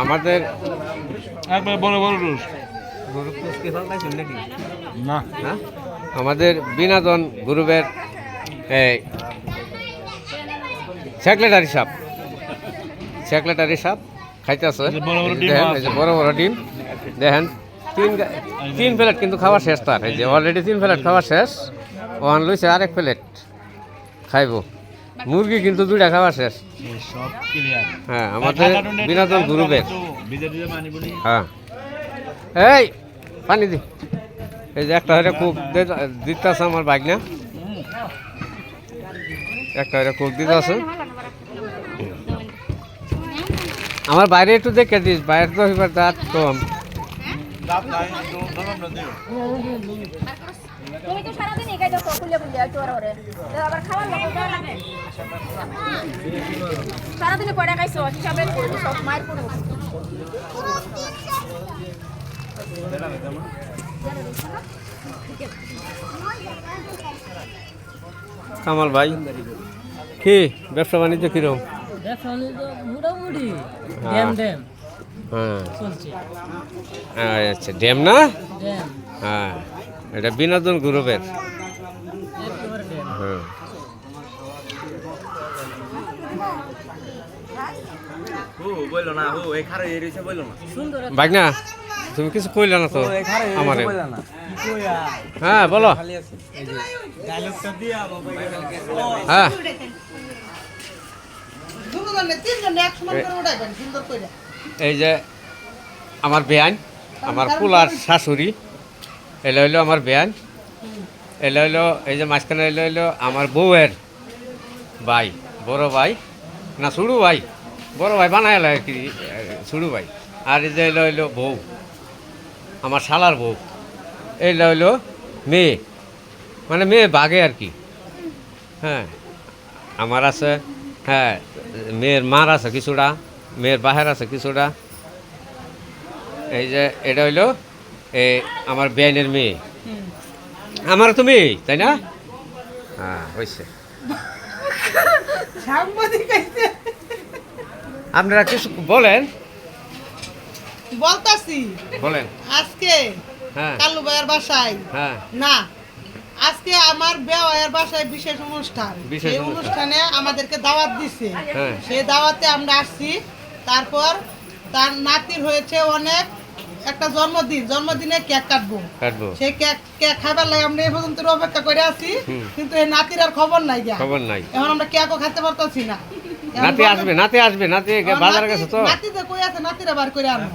আমাদের বড় বড় না আমাদের বিনোদন গ্রুপের সেক্রেটারি সাহেব খাইতেছে বড় বড় ডিম দেখেন তিন প্লেট কিন্তু খাওয়া শেষ তার এই যে অলরেডি 3 প্লেট খাওয়া শেষ ওয়ান লইছে আরেক প্লেট খাইব মুরগি কিন্তু 2টা খাওয়া শেষ সব ক্লিয়ার হ্যাঁ আমাদের বিনোদন গ্রুপের হ্যাঁ এই পানি দি এই যে একটা হলে কুক দিতেছে আমার বাইক না একটা হলে কুক দিতে আছে আমার বাইরে একটু দেখে দিস বাইরে তো এবার দাঁত কম তুমি তো সারাদিন একাই দেখো খুলে খুলে একটু ওরে আবার খাবার লাগে সারাদিনে পড়ে খাইছো হিসাবে সব মায়ের পড়ো কামাল ভাই কি ব্যবসা বাণিজ্য কিরকম মোটামুটি হ্যাঁ আচ্ছা ড্যাম না ড্যাম হ্যাঁ এটা বিনোদন গ্রুপের হ্যাঁ বাইক না তুমি কিছু কইলে না তো আমার হ্যাঁ বলো হ্যাঁ এই যে আমার বেআইন আমার পোলার শাশুড়ি এলে হইলো আমার বেআইন এলে হইলো এই যে মাঝখানে এলে হইলো আমার বউয়ের ভাই বড় ভাই না ছোড়ু ভাই বড় ভাই বানাই আর কি ছোড়ু ভাই আর এই যে এলে হইলো বউ আমার শালার বউ এলে হইলো মেয়ে মানে মেয়ে বাঘে আর কি হ্যাঁ আমার আছে হ্যাঁ মেয়ের মার আছে কিছুটা মেয়ের বাহের আছে কিছুটা এই যে এটা হইলো আমার বেআইনের মেয়ে আমার তো মেয়ে তাই না হ্যাঁ হয়েছে আপনারা কিছু বলেন বলতাছি বলেন আজকে হ্যাঁ কালু ভাইয়ের বাসায় হ্যাঁ না আজকে আমার বেওয়ার বাসায় বিশেষ অনুষ্ঠান সেই অনুষ্ঠানে আমাদেরকে দাওয়াত দিছে হ্যাঁ সেই দাওয়াতে আমরা আসছি তারপর তার নাতির হয়েছে অনেক একটা জন্মদিনে কেক কাটবো সেই কেক খাবার লাগে আমরা এই পর্যন্ত অপেক্ষা করে আছি কিন্তু এই নাতির আর খবর নাই এখন আমরা কেকও খেতে পারতেছি না নাতি আসবে বাজার গেছে তো নাতিতে কই আছে নাতিরা বার করে আনো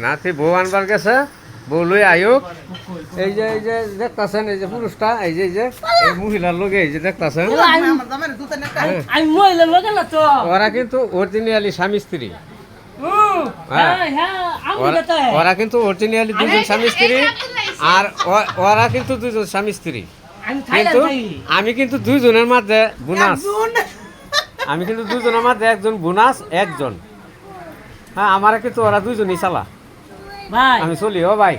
নাতি বউ আনবার গেছে বউ লই আয়ুক এই যে দেখতাছেন এই যে পুরুষটা এই যে এই মহিলার লগে এই যে দেখতাছেন ওরা কিন্তু অরিজিনালি স্বামী স্ত্রী ওরা কিন্তু অরিজিনালি দুজন স্বামী স্ত্রী আর ওরা কিন্তু দুজন স্বামী স্ত্রী কিন্তু আমি কিন্তু দুইজনের মধ্যে বোনাস আমি কিন্তু দুজনের মধ্যে একজন বোনাস একজন হ্যাঁ আমার কিন্তু ওরা দুইজনই চালা আমি চলি ও ভাই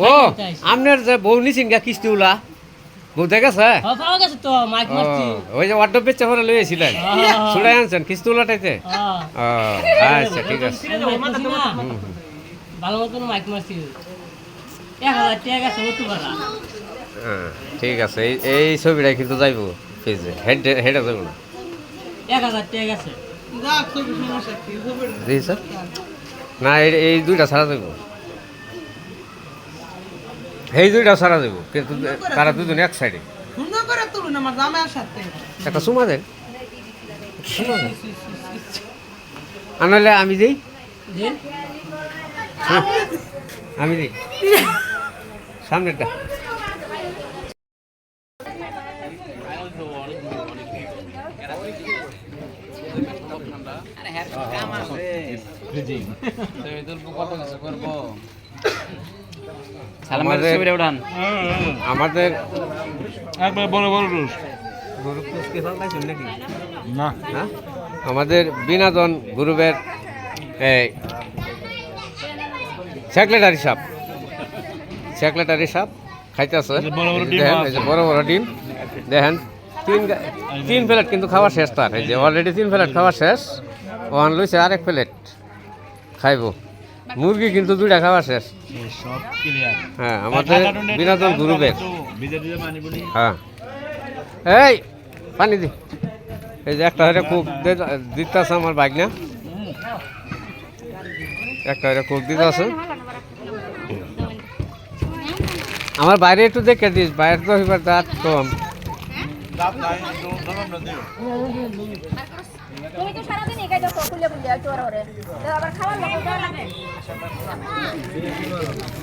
ও আপনার যে বউ নিচিন গা কিস্তি উলা বউ দেখেছে ওই যে ওয়ার্ড বেচা করে লইয়েছিলেন ছুড়াই আনছেন কিস্তি উলাটাইতে আচ্ছা ঠিক আছে ভালো মতন মাইক মারছি 1000 টাকা গেছে ঠিক আছে এই ছবিটাই কিন্তু যাইব পেজে হেডে যাইব না 1000 টাকা গেছে না এই দুইটা ছাড়া যাইব এই দুইটা ছাড়া যাইব কিন্তু তারা দুজন এক সাইডে একটা সুমা দেন আনালে আমি দিই আমি দিই সামনেরটা আমাদের একবার বড় বড় রোজ গরু কুচকে ফেলতেছেন নাকি না হ্যাঁ আমাদের বিনোদন গ্রুপের এই সেক্রেটারি সাহেব খাইতেছে। এই যে বড় বড় ডিম দেখেন, এই যে বড় বড় ডিম দেখেন, তিন প্লেট কিন্তু খাওয়া শেষ তার। এই যে অলরেডি 3 প্লেট খাওয়া শেষ, ওয়ান লইছে আরেক প্লেট খাইব। মুরগি কিন্তু 2টা খাওয়া শেষ। সব ক্লিয়ার। হ্যাঁ, আমাদের বিনোদন গ্রুপের। ভিজে ভিজে পানি পুনি। হ্যাঁ, এই পানি দি। এই যে একটা হইলে কোক দিতেছে আমার বাইক না, একটা হইলে কোক দিতে আছে। আমার বাইরে একটু দেখে দিস, বাইরে তো হইবার দাঁত কম। তুমি তো সারাদিন একাই দেখো খুলে চোর ওরে আবার খাওয়ার লোক দেওয়া লাগে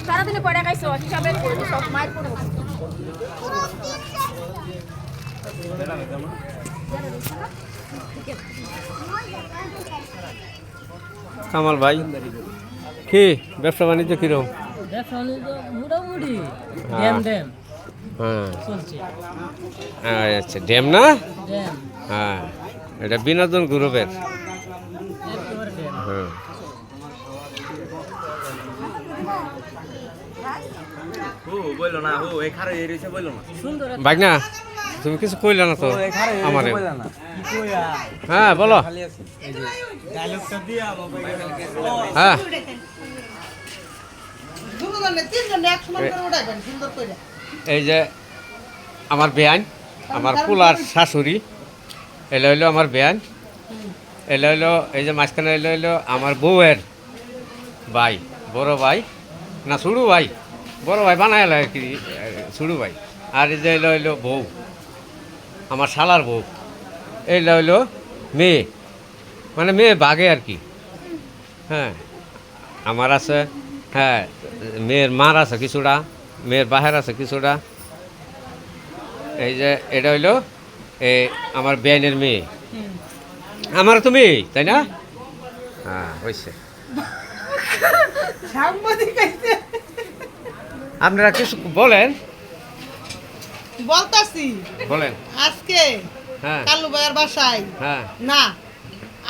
সারাদিনে কয়টা খাইছো হিসাবে করবো সব মাইর করবো কামাল ভাই কি ব্যবসা বাণিজ্য কিরকম? মোটামুটি হ্যাঁ। ড্যাম হ্যাঁ, চলছে আচ্ছা, ড্যাম না? ড্যাম হ্যাঁ, এটা বিনোদন গ্রুপের। একেবারে ড্যাম হ্যাঁ, সুন্দর বাইক না, তুমি কিছু কইলে না তো আমারে। হ্যাঁ বলো। হ্যাঁ, দুজনে তিনজনে এক সমান করে উঠাইবেন সুন্দর করে। এই যে আমার বেয়ান, আমার পোলার শাশুড়ি, এলে হইলো আমার বেয়ান, এলে হইলো এই যে মাঝখানে এলে হইলো আমার বউয়ের ভাই, বড় ভাই না ছোড়ু ভাই, বড় ভাই বানাই আর কি, ছোড়ু ভাই। আর এই যে এলো হইলো বউ, আমার শালার বউ, এইটা হইলো মেয়ে, মানে মেয়ে বাগে আর কি। হ্যাঁ, আমার আছে, হ্যাঁ, মেয়ের মার আছে কিছুটা, মেয়ের বাহের আছে কিছুটা। এই যে এটা হইলো আমার বেআইনের মেয়ে, আমার তো মেয়ে, তাই না? হ্যাঁ, হয়েছে। সাংবাদিক আইছে। আপনারা কিছু বলেন, বলতাছি বলেন। আজকে হ্যাঁ, কালু ভাইয়ের বাসায় হ্যাঁ, না,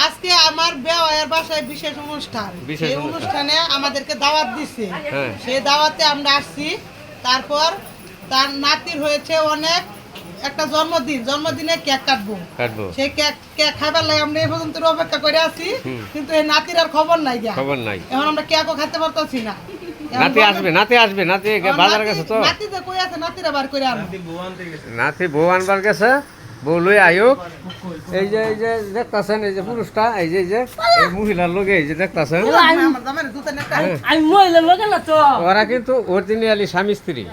আজকে আমার বেওয়ার বাসায় বিশেষ অনুষ্ঠান। বিশেষ সেই অনুষ্ঠান। অনুষ্ঠানে আমাদেরকে দাওয়াত দিছে। হ্যাঁ। সেই দাওয়াতে আমরা আসছি। তারপর তার নাতির হয়েছে অনেক একটা জন্মদিনে কেক কাটবো। কাটবো। সেই কেক খাইবার লাগে আমরা এই পর্যন্ত অপেক্ষা করে আছি, হুম। কিন্তু এই নাতির আর খবর নাই গা। খবর নাই। এখন আমরা কেকও খাইতে পারতাছি না। নাতি আসবে, নাতি আসবে, নাতি বাজারে গেছে তো। নাতি যে কই আছে, নাতিরা বার করে আনো। নাতি বউ আনবার গেছে, বউ লই আয়ুক। এই যে দেখতাছেন, এই যে পুরুষটা, এই যে এই মহিলার লোকে এই যে দেখতাছেন, আমার জামাইয়ের জুতা নেতা। আমি মহিলা লোকে না তো ওরা কিন্তু অরিজিনালি স্বামী স্ত্রী।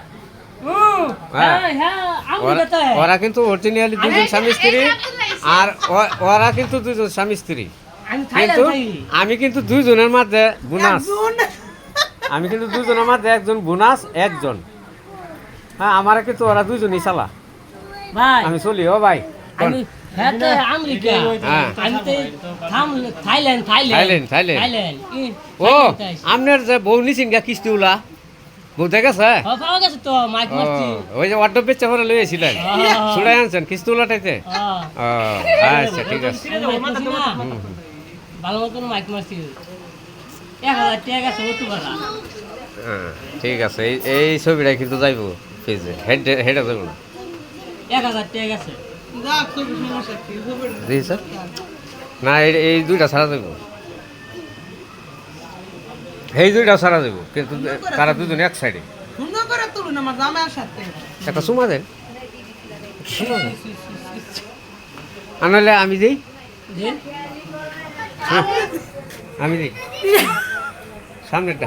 হ্যাঁ হ্যাঁ আমি কথা ওরা কিন্তু অরিজিনালি দুজন স্বামী স্ত্রী, আর ওরা কিন্তু দুজন স্বামী স্ত্রী। আমি কিন্তু থাইল্যান্ড আমি কিন্তু দুইজনের মধ্যে বোনাস, একজন। আমি কিন্তু দুজনের মধ্যে একজন বোনাস, একজন। হ্যাঁ, আমার কিন্তু ওরা দুজনই চালা, ভাই আমি চলি। ও ভাই, আমি হ্যাঁ তো আমেরিকা হ্যাঁ। আমি তো থাইল্যান্ড থাইল্যান্ড। ও আপনার যে বউ নিচিন গা কিস্তিউলা, বউ দেখেছে? পাওয়া গেছে তো মাইক মারছি ওই যে ওয়ার্ডব বেচা করে লইয়েছিলেন, ছুড়াই আনছেন কিস্তিউলাটাইতে? আচ্ছা, ঠিক আছে। ভালো মতন মাইক মারছি 1000 টাকা গেছে ওটু করা হ্যাঁ, ঠিক আছে। এই ছবিটাই কিন্তু যাইব পেজে, হেডে যাইব না। 1000 টাকা গেছে যা, ছবি সমস্যা কি? ছবিটা জি স্যার, না এই দুইটা ছাড়া যাইব, এই দুইটা ছাড়া যাইব, কিন্তু তারা দুজন এক সাইডে। সুন্দর করে তুলুন আমার জামাইয়ের সাথে। একটা চুমা দেন, আনলে আমি দিই, যে আমি দিই সামনেরটা।